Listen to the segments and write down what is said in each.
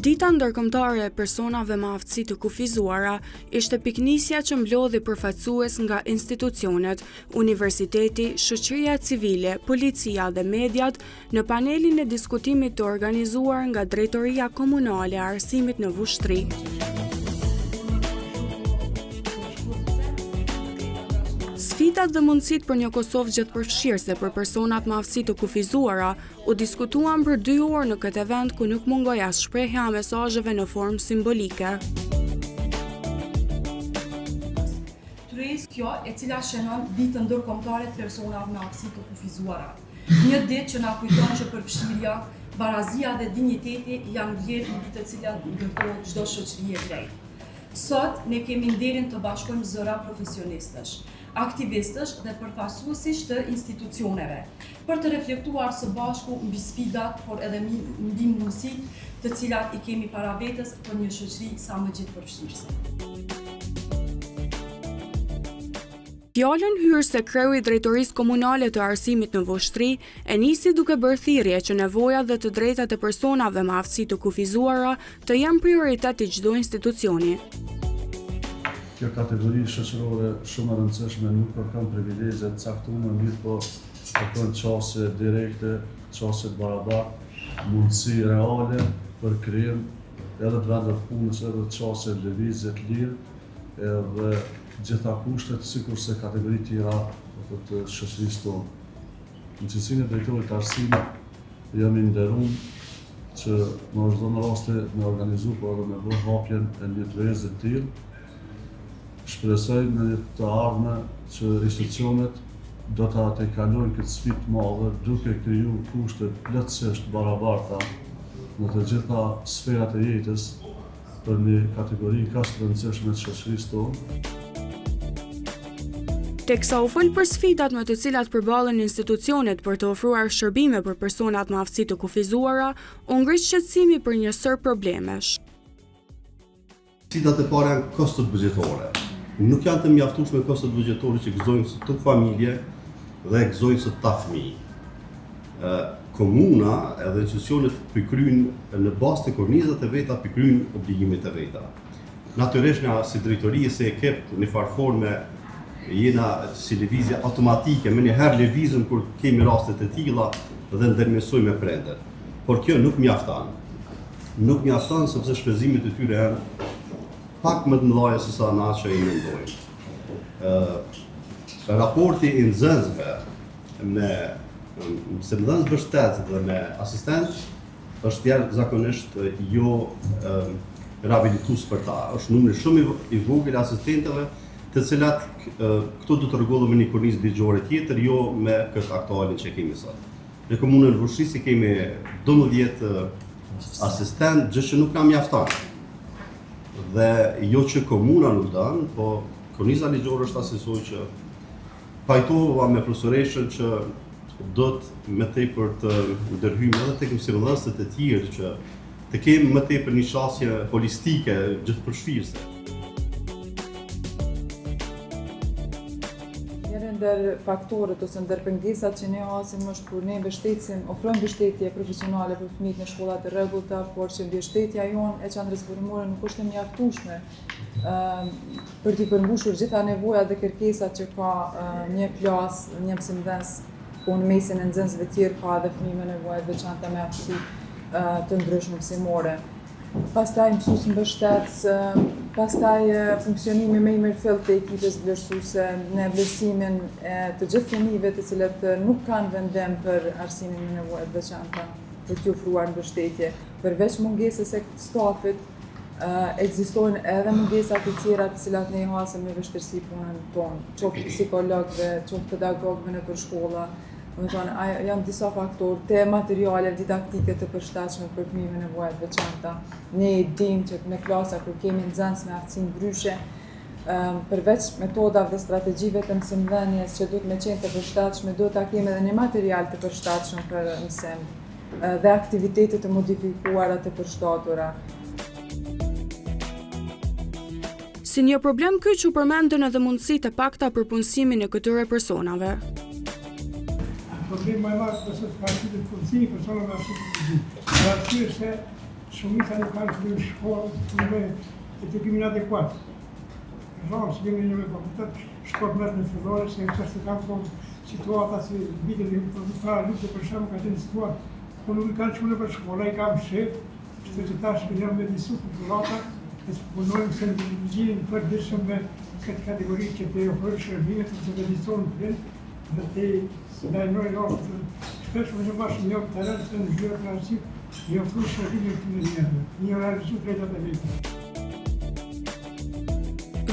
Dita ndërkombëtare e personave me aftësi të kufizuara ishte piknisja që mblodhi përfaqësues nga institucionet, universiteti, shoqëria civile, policia dhe mediat në panelin e diskutimit të organizuar nga Drejtoria Komunale e Arsimit në Vushtrri. Sfidat dhe mundësitë për një Kosovë gjithëpërfshirëse për personat me aftësi të kufizuara u diskutuan për 2 orë në këtë event ku nuk mungoi as shprehja e mesazheve në formë simbolike. Kjo e cila shënon ditën ndërkombëtare të personave me aftësi të kufizuara. Një ditë që na kujton që përfshirja, barazia dhe dinjiteti janë vlerë mbi të cilat ndërtohet çdo shoqëri e drejtë. Sot ne kemi nderin të bashkojmë zëra profesionistësh, aktivistësh dhe përfaqësuesish të institucioneve, për të reflektuar së bashku mbi sfidat, por edhe mbi mundësitë të cilat I kemi para vetes për një shoqëri sa më gjithëpërfshirëse. Fjalën hyrëse kreu I Drejtorisë Komunale të Arsimit në Vushtrri e nisi duke bërë thirrje që nevojat dhe të drejtat e personave me aftësi të kufizuara të jenë prioritet I çdo institucioni. Kjo kategori shoqërore shumë e rëndësishme nuk kërkon privilegje të caktuara, mirë po kërkon çështje direkte, çështje të barabartë, mundësi reale për krijim edhe të vendit punës edhe çështje lëvizje të lirë, edhe gjitha kushtet sikurse kategori tjera të shoqërisë tonë. Në cilësinë e drejtorit të arsimit jam I nderuar që në çdo rast me organizu por edhe me bërë hapjen e një tërëzë të tillë. Shpresoj në të ardhme që institucionet do ta tejkalojnë këtë sfidë të madhe duke kriju kushte plotësisht barabarta në të gjitha sferat e jetës për një kategori kaq të rëndësishme të shoqërisë tonë. Teksa u fol për sfidat me të cilat përballen institucionet për të ofruar shërbime për personat me aftësi të kufizuara, u ngrit shqetësimi për një sër problemesh. Sfidat e para janë kostot buxhetore. Nuk janë të mjaftueshme kostot buxhetore që gëzojnë së të familje dhe gëzojnë së ta fëmijë. Komuna edhe institucionet përkryjnë në bazë të kornizat e veta përkryjnë obligimet e veta. Natyrisht na si drejtori se e kep në farë forme jena si lëvizje automatike, me njëherë lëvizëm kur kemi rastet e tilla dhe ndërmjetësojmë me prindër. Por kjo nuk mjafton. Nuk mjafton sepse shpenzimet e tyre janë pak më të mëdha se sa na që I mendojmë. Raporti I nxënësve me mënyrë mbështetës dhe me asistent është jashtëzakonisht jo rehabilitues për ta. Është numri shumë I vogël asistentëve të cilat këto do të rregullohen me një kornizë ligjore tjetër, jo me këtë aktualin që kemi sot. Në komunën e Vushtrrisë kemi 12 asistent, gjë që nuk na mjafton. Dhe jo që komuna nuk don, po korniza ligjore është asaj që pajtova me profesoreshën që do të më tepër të ndërhyjmë edhe tek mësimdhënësit e tjerë që të kemi më tepër një qasje holistike gjithëpërfshirëse. Ndër faktorët ose ndër pengesat që ne hasim është kur ne ofrojmë mbështetje profesionale për fëmijët në shkolla të rregullta, por që mbështetja jonë e qendrës burimore nuk është e mjaftueshme për t'i përmbushur gjitha nevojat dhe kërkesat që ka një klasë, një mësimdhënës, ku në mesin e nxënësve tjerë ka edhe fëmijë me nevoja të veçanta me aftësi të ndryshme mësimore. Pastaj mësues mbështetës, pastaj funksionimi më I mirëfill të ekipës vlerësuese në vlerësimin e të gjithë fëmijëve të cilët nuk kanë vendim për arsimin me nevoja të veçanta, për t'i ofruar mbështetje. Përveç mungesës së stafit, ekzistojnë edhe mungesat e tjera të cilat ne hasim me vështirësi punën tonë, qoftë psikologëve, qoftë pedagogëve nëpër shkolla. Janë disa faktorë të materiale didaktike të përshtatshme për fëmijë me nevoja të veçanta. Ne dimë që në klasa kur kemi nxënës me aftësi ndryshe, përveç metodave dhe strategjive të mësimdhënies që duhet me qenë të përshtatshme, duhet ta kemi edhe një material të përshtatshëm për mësim dhe aktivitete të modifikuara të përshtatura. Si një problem ky që përmendën edhe mundësitë e pakta për punësimin e këtyre personave. Problemi më I madh është fakti I punësimit personave me aftësi të kufizuar. Për arsye se Shumica nuk kanë shkruar në shkollë me edukimin adekuat. Rrallë që kemi një me fakultet, shkot mërë në fillore, se qështë kanë thonë situata si vitet e para lutte për shemë ka qenë situatë, po nuk i kanë shkune për shkolla, i kam shef, që që tash që jam me disu populata, e së punojmë se në gjinin për dishëm me këtë kategori që te ofrojnë shërbimet, që të disonë në prind, dhe te dajnojnë ofë, shpesh më që bashkë një të rrënë, se në zhjërë transit, i ofrojnë shërbimet të në njerëve, një realizu krejtat e vetë.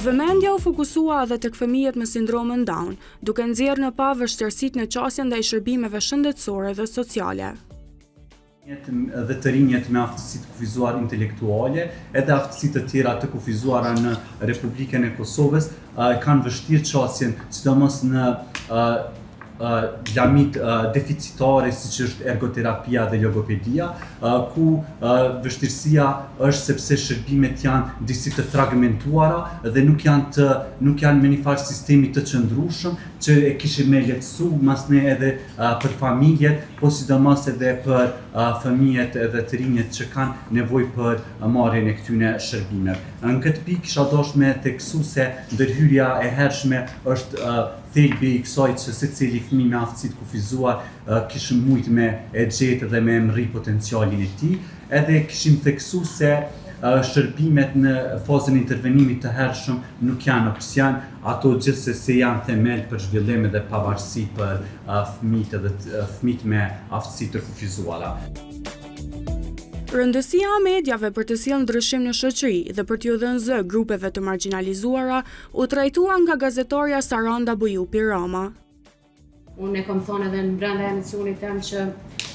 Vëmendja u fokusua edhe tek fëmijët me sindromën Down, duke nxjerrë në pa vështirësitë në qasjen ndaj shërbimeve shëndetësore dhe sociale. Dhe të rinjet me aftësi të kufizuar intelektuale, edhe aftësi të tjera të kufizuara në Republikën e Kosovës, kanë vështirë qasjen, sidomos në lamit deficitare siç është ergoterapia dhe logopedia, ku vështirësia është sepse shërbimet janë disi të fragmentuara dhe nuk janë me një farë sistemi të qëndrueshëm që e kishim me lehtësu masne edhe për familjet, po sidomos edhe për fëmijët edhe të rinjet që kanë nevojë për marrjen e këtyre shërbimeve. Në këtë pikë kisha dashur me theksu se ndërhyrja e hershme është thelbi i kësaj që secili fëmijë me aftësi të kufizuar kishim mujt me e gjetë dhe me emërri potencialin e tij, edhe kishim theksu se shërbimet në fazën e intervenimit të hershëm nuk janë opsion, ato gjithsesi janë themel për zhvillim dhe pavarësi për fëmijët me aftësi të kufizuara. Rëndësia e mediave për të sjellë ndryshim në shoqëri dhe për t'ju dhënë zë grupeve të marginalizuara u trajtua nga gazetarja Saranda Bujupi Rama. Unë e kam thonë edhe në brenda emisionit tem që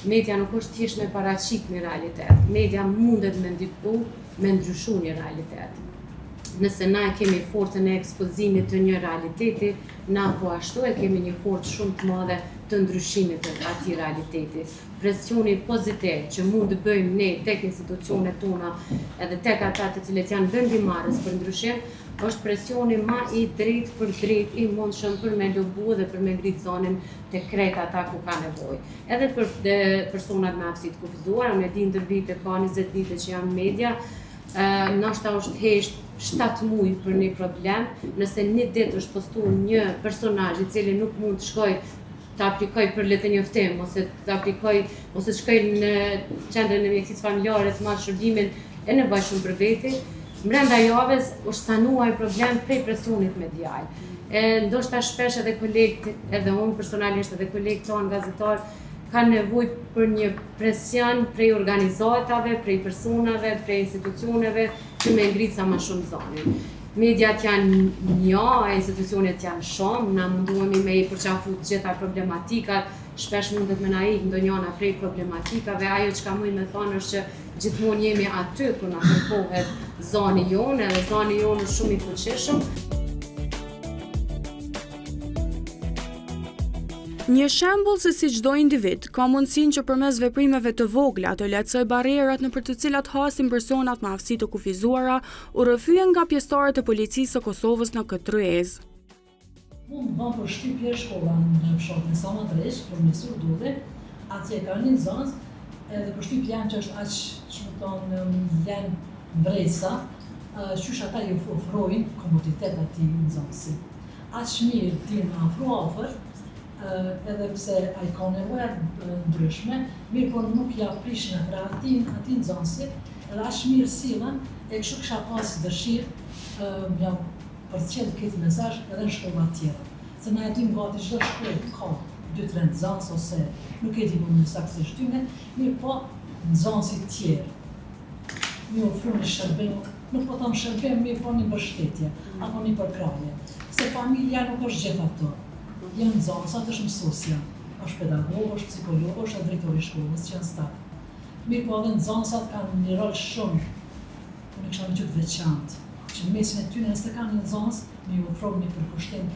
media nuk është thjesht me paraqit një realitet. Media mundet me ndiku, me ndryshu një realitet. Nëse na e kemi forcën e ekspozimit të një realiteti, na po ashtu e kemi një forcë shumë të madhe të ndryshimit të atij realiteti. Presioni pozitiv që mund të bëjmë ne tek institucionet tona edhe tek ata të cilët janë vendimarrës për ndryshim, është presioni ma i drejt për drejt i mundshëm për me lobu dhe për me ngritë zonin të krejt ata ku ka nevojë. Edhe për personat me aftësi të kufizuara, me di ndër vite ka 20 vite që janë media, ndoshta është hesht 7 muaj për një problem, nëse një ditë është postuar një personazh i cili nuk mund të shkojë të aplikoj për letë njoftim, ose të aplikoj, ose të shkoj në qendrën e mjekësisë familjare të marrë shërbimin e nevojshëm për veti, brenda javës është sanuar problem prej presionit medial. Ndoshta shpesh edhe kolegët, edhe unë personalisht edhe kolegët tonë gazetar, kanë nevojë për një presion prej organizatave, prej personave, prej institucioneve që me ngritë sa më shumë zonin. Mediat janë një, institucionet janë shumë, na munduemi me i përqafu të gjitha problematikat, shpesh mundet me na ikë ndonjëna prej problematikave, ajo që ka mujnë me thonë është që gjithmonë jemi aty kur na kërkohet zoni jonë, edhe zoni jonë është shumë i fuqishëm. Një shembull se si çdo individ ka mundësinë që përmes veprimeve të vogla të lehtësoj barrierat nëpër të cilat hasin personat me aftësi të kufizuara, u rrëfyen nga pjesëtarët e policisë së Kosovës në këtë ryezë. Mund të bëjmë përshtypje shkolla në fshatin e Samatresh, për Mesur Dudhe, atje ka një nxënës, edhe përshtypja janë që është aq, ç'methon, janë mbresa, qysh ata ju ofrojnë komoditet atij nxënësit. Aq mirë ti na afër, edhe pse ai ka nevoja ndryshme, mirë po nuk ja prishin atë atij nxënësit, edhe aq mirë sillen, e kështu kisha pas dëshirë jam përcjell këtë mesazh edhe në shkolla të tjera. Se na e dim gati çdo shkollë ka 2-3 nxënës ose nuk e di më saktësisht tyne, mirë po nxënësit tjerë. Mi ofrojnë shërbim, nuk po them shërbim, mirë po një mbështetje apo një përkrahje. Se familja nuk është gjithë ato. Janë nxënës, atë është mësuesja, është pedagog, është psikolog, është drejtori i shkollës, që janë staf. Mirë po edhe nxënësat kanë një rol shumë, unë kisha më qytë veçantë, që në mesin e tyre nëse kanë një nxënës, me ju ofrojnë një përkushtim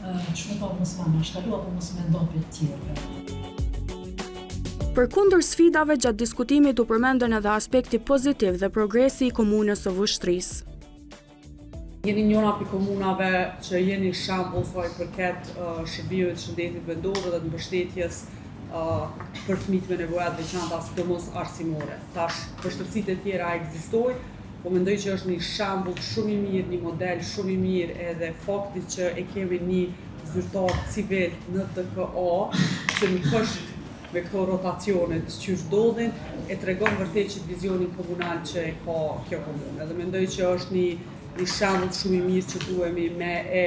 që më thonë mos ma shkalu apo mos me ndopi të tjerë. Përkundër sfidave gjatë diskutimit u përmendën edhe aspekti pozitiv dhe progresi i komunës së Vushtrrisë. Jeni njëra për komunave që jeni shembull sa i përket shërbimeve të shëndetit vendor dhe të mbështetjes për fëmijët me nevoja të veçanta, sidomos arsimore. Tash vështirësitë e tjera ekzistojnë, po mendoj që është një shembull shumë i mirë, një model shumë i mirë edhe fakti që e kemi një zyrtar civil në TKA që nuk është me këto rotacionet që ndodhin, e tregon vërtet që vizionin komunal që e ka kjo komunë. Edhe mendoj që është një shembull shumë i mirë që duhemi me e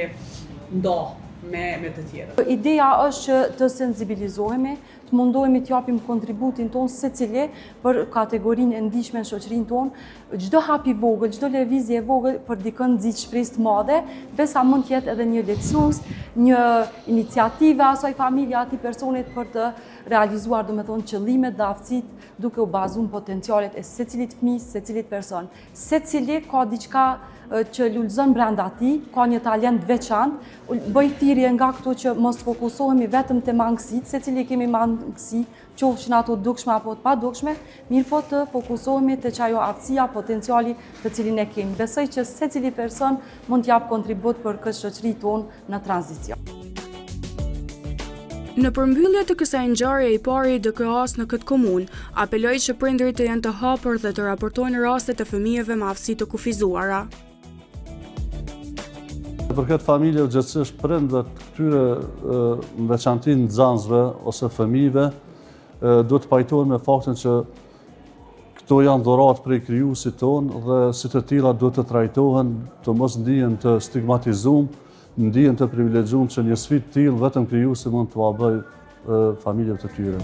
nda me të tjerët. Ideja është që të sensibilizohemi, të mundohemi të japim kontributin tonë secili për kategorinë e ndihshme në shoqërinë tonë. Çdo hap i vogël, çdo lëvizje e vogël për dikën nxit shpresë të madhe, besa mund të jetë edhe një leksus, një iniciativë asaj familje, atij personit për të realizuar, domethënë, qëllimet dhe aftësitë duke u bazuar potencialet e secilit fëmijë, secilit person. Secili ka diçka që lullëzën brenda tij, ka një talent veçantë, bëj thirrje nga këto që mos fokusohemi vetëm te mangësitë, secili kemi mangësi, qofshin ato dukshme apo të padukshme, mirë po të fokusohemi te ajo aftësia, potenciali të cilin e kemi. Besoj që secili person mund të jap kontribut për këtë shoqëri tonë në tranzicion. Në përmbyllje të kësaj ngjarje i pari i DKA-s në këtë komunë, apeloj që prindërit të jenë të hapur dhe të raportojnë rastet e fëmijëve me aftësi të kufizuara. Për këtë familje gjithsesi prindët këtyre në veçanti nxënësve ose fëmijëve duhet të pajtohen me faktin që këto janë dhuratë prej krijuesit tonë dhe si të tilla duhet të trajtohen, të mos ndihen të stigmatizuar, ndihen të privilegjuar që një sfidë të tillë vetëm krijuesi mund t'ua bëjë familjeve të tyre.